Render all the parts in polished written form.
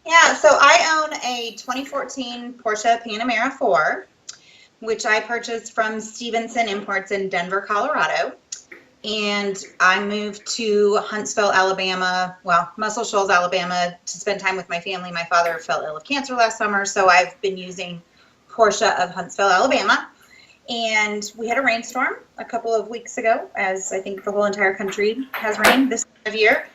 Yeah, so I own a 2014 Porsche Panamera 4, which I purchased from Stevenson Imports in Denver, Colorado. And I moved to Huntsville, Alabama, well, Muscle Shoals, Alabama, to spend time with my family. My father fell ill of cancer last summer, so I've been using Porsche of Huntsville, Alabama. And we had a rainstorm a couple of weeks ago, as I think the whole entire country has rain this time of year.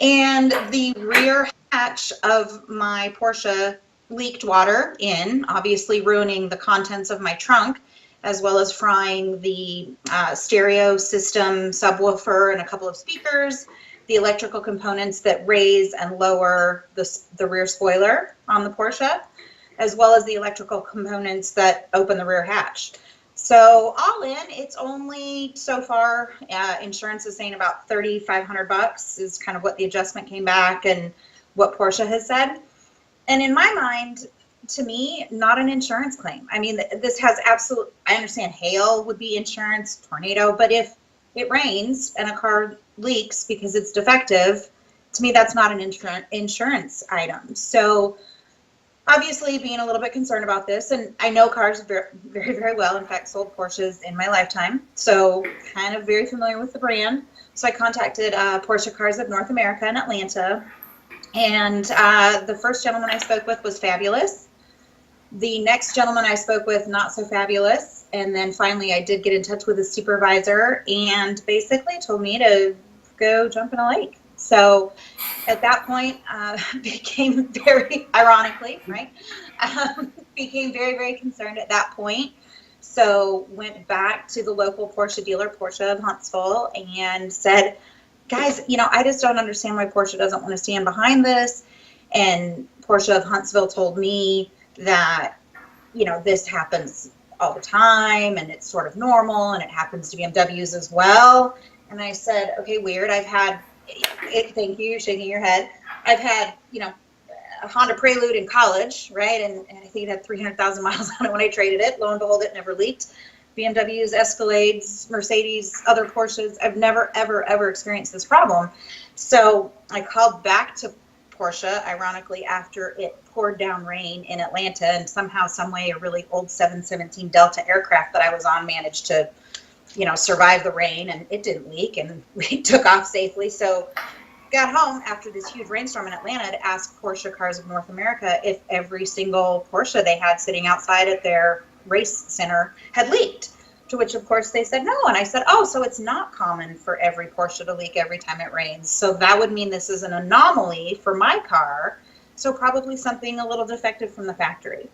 And the rear hatch of my Porsche leaked water in, obviously ruining the contents of my trunk, as well as frying the stereo system subwoofer and a couple of speakers, the electrical components that raise and lower the rear spoiler on the Porsche, as well as the electrical components that open the rear hatch. So all in, it's only so far, insurance is saying about $3,500 is kind of what the adjustment came back and what Porsche has said. And in my mind, to me, not an insurance claim. I mean, this has absolute, I understand hail would be insurance, tornado, but if it rains and a car leaks because it's defective, to me, that's not an insurance item. So obviously being a little bit concerned about this, and I know cars very, very, very well. In fact, sold Porsches in my lifetime, so kind of very familiar with the brand. So I contacted Porsche Cars of North America in Atlanta, and the first gentleman I spoke with was fabulous. The next gentleman I spoke with, not so fabulous. And then finally I did get in touch with a supervisor and basically told me to go jump in a lake. So at that point, became very, ironically, right, became very, very concerned at that point. So went back to the local Porsche dealer, Porsche of Huntsville, and said, guys, I just don't understand why Porsche doesn't want to stand behind this. And Porsche of Huntsville told me that, this happens all the time and it's sort of normal and it happens to BMWs as well. And I said, okay, weird. I've had it. Thank you. You're shaking your head. I've had, a Honda Prelude in college, right? And I think it had 300,000 miles on it when I traded it. Lo and behold, it never leaked. BMWs, Escalades, Mercedes, other Porsches. I've never, ever, ever experienced this problem. So I called back to Porsche, ironically, after it poured down rain in Atlanta, and somehow, some way, a really old 717 Delta aircraft that I was on managed to, survive the rain, and it didn't leak, and we took off safely. So got home after this huge rainstorm in Atlanta to ask Porsche Cars of North America if every single Porsche they had sitting outside at their race center had leaked. To which, of course, they said no. And I said, oh, so it's not common for every Porsche to leak every time it rains. So that would mean this is an anomaly for my car. So probably something a little defective from the factory.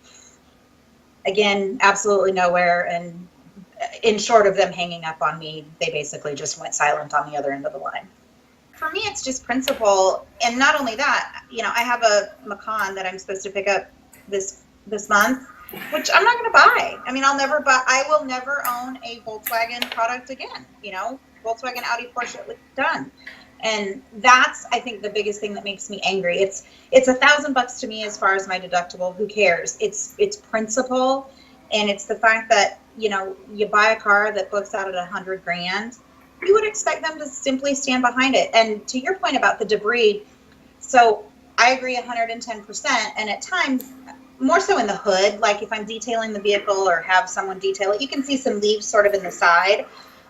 Again, absolutely nowhere. And in short of them hanging up on me, they basically just went silent on the other end of the line. For me, it's just principle. And not only that, I have a Macan that I'm supposed to pick up this month, which I'm not going to buy. I mean, I will never own a Volkswagen product again. Volkswagen, Audi, Porsche, done. And that's, I think, the biggest thing that makes me angry. It's $1,000 to me as far as my deductible. Who cares? It's principle. And it's the fact that, you buy a car that books out at $100,000, you would expect them to simply stand behind it. And to your point about the debris, so I agree 110%. And at times, more so in the hood, like if I'm detailing the vehicle or have someone detail it, you can see some leaves sort of in the side.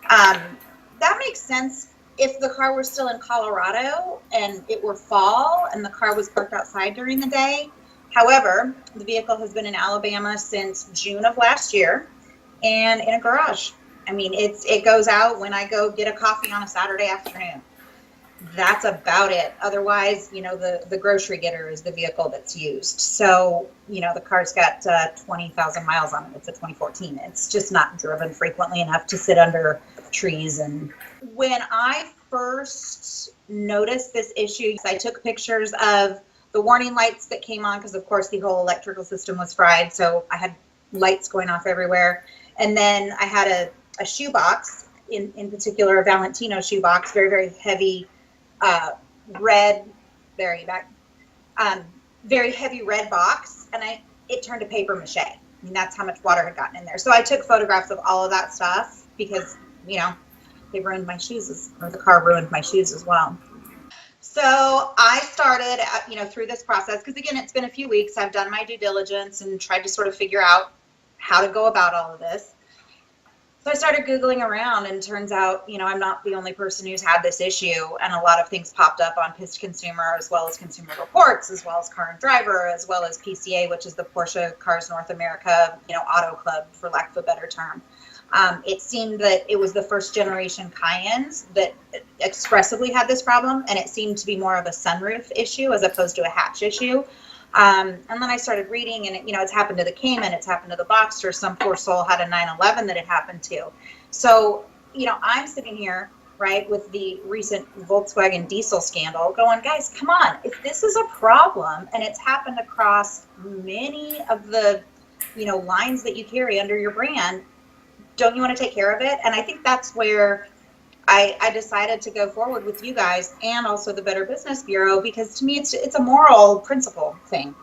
That makes sense if the car were still in Colorado and it were fall and the car was parked outside during the day. However, the vehicle has been in Alabama since June of last year and in a garage. I mean, it goes out when I go get a coffee on a Saturday afternoon. That's about it. Otherwise, the grocery getter is the vehicle that's used. So, the car's got 20,000 miles on it. It's a 2014. It's just not driven frequently enough to sit under trees. And when I first noticed this issue, I took pictures of the warning lights that came on because, of course, the whole electrical system was fried. So I had lights going off everywhere. And then I had a shoebox, in particular, a Valentino shoebox, very, very heavy, red, there you back, very heavy red box, and it turned to paper mache. I mean, that's how much water had gotten in there. So I took photographs of all of that stuff because, they ruined my shoes, or the car ruined my shoes as well. So I started, through this process, because again, it's been a few weeks. I've done my due diligence and tried to sort of figure out how to go about all of this. So I started Googling around, and turns out, I'm not the only person who's had this issue, and a lot of things popped up on Pissed Consumer, as well as Consumer Reports, as well as Car and Driver, as well as PCA, which is the Porsche Cars North America, auto club, for lack of a better term. It seemed that it was the first generation Cayennes that expressively had this problem, and it seemed to be more of a sunroof issue as opposed to a hatch issue. And then I started reading, and it's happened to the Cayman, it's happened to the Boxster. Some poor soul had a 911 that it happened to. So, I'm sitting here, right, with the recent Volkswagen diesel scandal, going, guys, come on, if this is a problem and it's happened across many of the, lines that you carry under your brand, don't you want to take care of it? And I think that's where I decided to go forward with you guys, and also the Better Business Bureau, because to me it's a moral principle thing.